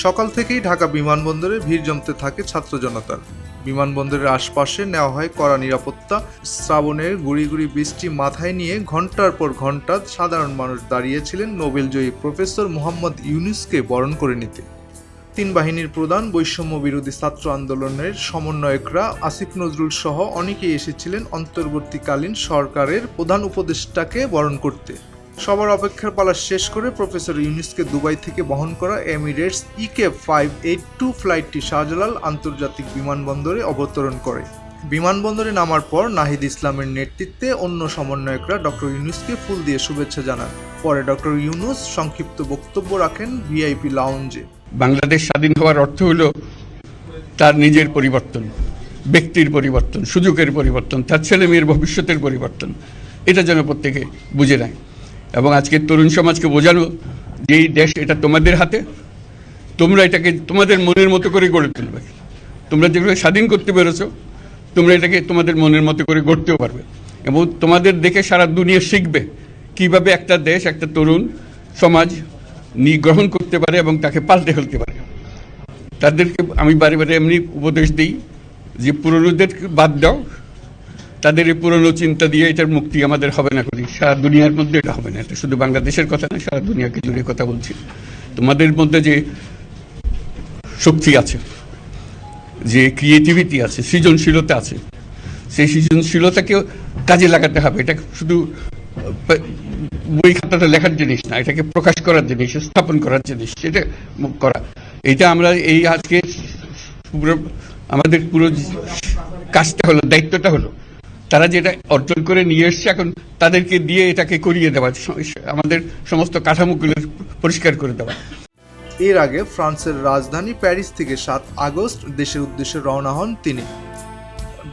সকাল থেকেই ঢাকা বিমানবন্দরে ভিড় জমতে থাকে ছাত্র জনতার। বিমানবন্দরের আশপাশে নেওয়া হয় কড়া নিরাপত্তা। শ্রাবণের গুঁড়ি গুঁড়ি বৃষ্টি মাথায় নিয়ে ঘন্টার পর ঘন্টা সাধারণ মানুষ দাঁড়িয়েছিলেন নোবেলজয়ী প্রফেসর মোহাম্মদ ইউনূসকে বরণ করে নিতে। তিন বাহিনীর প্রধান, বৈষম্য বিরোধী ছাত্র আন্দোলনের সমন্বয়করা, আসিফ নজরুল সহ অনেকেই এসেছিলেন অন্তর্বর্তীকালীন সরকারের প্রধান উপদেষ্টাকে বরণ করতে। সবার অপেক্ষার পালা শেষ করে প্রফেসর ইউনূসকে দুবাই থেকে বহন করা এমিরেটস EK 582 ফ্লাইটটি শাহজালাল আন্তর্জাতিক বিমানবন্দরে অবতরণ করে। বিমানবন্দরে নামার পর নাহিদ ইসলামের নেতৃত্বে অন্য সমন্বয়করা ডক্টর ইউনূসকে ফুল দিয়ে শুভেচ্ছা জানান। পরে ডক্টর ইউনূস সংক্ষিপ্ত বক্তব্য রাখেন VIP লাউঞ্জে। বাংলাদেশ স্বাধীন হওয়ার অর্থ হলো তার নিজের পরিবর্তন, ব্যক্তির পরিবর্তন, সুযোগের পরিবর্তন, তার ছেলে মেয়ের ভবিষ্যতের পরিবর্তন। এটা যেন প্রত্যেকে বুঝে নেয় এবং আজকের তরুণ সমাজকে বোঝানো যে এই দেশ এটা তোমাদের হাতে, তোমরা এটাকে তোমাদের মনের মতো করে গড়ে তুলবে। তোমরা যেভাবে স্বাধীন করতে পেরেছো, তোমরা এটাকে তোমাদের মনের মতো করে গড়তেও পারবে এবং তোমাদের দেখে সারা দুনিয়া শিখবে কিভাবে একটা দেশ, একটা তরুণ সমাজ গ্রহণ করতে পারে এবং তাকে পাল্টে ফেলতে পারে। তাদেরকে আমি বারে বারে এমনি উপদেশ দিই যে পুরনোদের বাদ দাও, তাদের এই পুরনো চিন্তা দিয়ে এটার মুক্তি আমাদের হবে না করি। সারা দুনিয়ার মধ্যে এটা হবে না। এটা শুধু বাংলাদেশের কথা না, সারা দুনিয়াকে জুড়ে কথা বলছি। তোমাদের মধ্যে যে শক্তি আছে, যে ক্রিয়েটিভিটি আছে, সৃজনশীলতা আছে, সেই সৃজনশীলতাকেও কাজে লাগাতে হবে। এটা শুধু বই খাতাটা লেখার জিনিস না, এটাকে প্রকাশ করার জিনিস, স্থাপন করার জিনিস, সেটা করা। এটা আমরা এই আজকে আমাদের পুরো কাজটা হলো, দায়িত্বটা হলো তারা যেটা অর্জন করে নিয়ে এসছে, এখন তাদেরকে দিয়ে এটাকে করিয়ে দেওয়া, আমাদের সমস্ত কাঠামোগুলো পরিষ্কার করে দেওয়া। এর আগে ফ্রান্সের রাজধানী প্যারিস থেকে 7 আগস্ট দেশের উদ্দেশ্যে রওনা হন তিনি।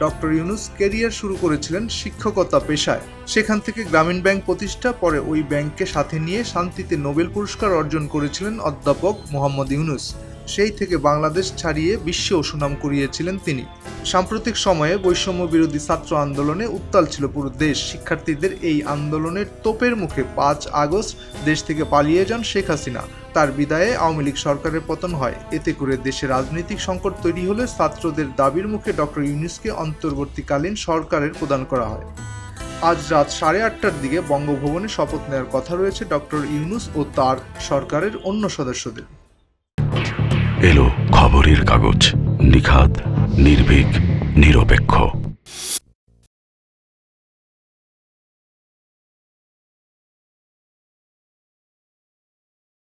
ডক্টর ইউনূস ক্যারিয়ার শুরু করেছিলেন শিক্ষকতা পেশায়। সেখান থেকে গ্রামীণ ব্যাংক প্রতিষ্ঠা, পরে ওই ব্যাংককে সাথে নিয়ে শান্তিতে নোবেল পুরস্কার অর্জন করেছিলেন অধ্যাপক মোহাম্মদ ইউনূস। সেই থেকে বাংলাদেশ ছাড়িয়ে বিশ্বেও সুনাম কুড়িয়েছিলেন তিনি। সাম্প্রতিক সময়ে বৈষম্য বিরোধী ছাত্র আন্দোলনে উত্তাল ছিল পুরো দেশ। শিক্ষার্থীদের এই আন্দোলনের তোপের মুখে 5 আগস্ট দেশ থেকে পালিয়ে যান শেখ হাসিনা। তার বিদায়ে আওয়ামী লীগ সরকারের পতন হয়। এতে করে দেশে রাজনৈতিক সংকট তৈরি হলে ছাত্রদের দাবির মুখে ডক্টর ইউনূসকে অন্তর্বর্তীকালীন সরকারের প্রদান করা হয়। আজ রাত 8:30টার দিকে বঙ্গভবনে শপথ নেওয়ার কথা রয়েছে ডক্টর ইউনূস ও তার সরকারের অন্য সদস্যদের। এলো খবরের কাগজ, নিখাত, নির্ভীক, নিরপেক্ষ।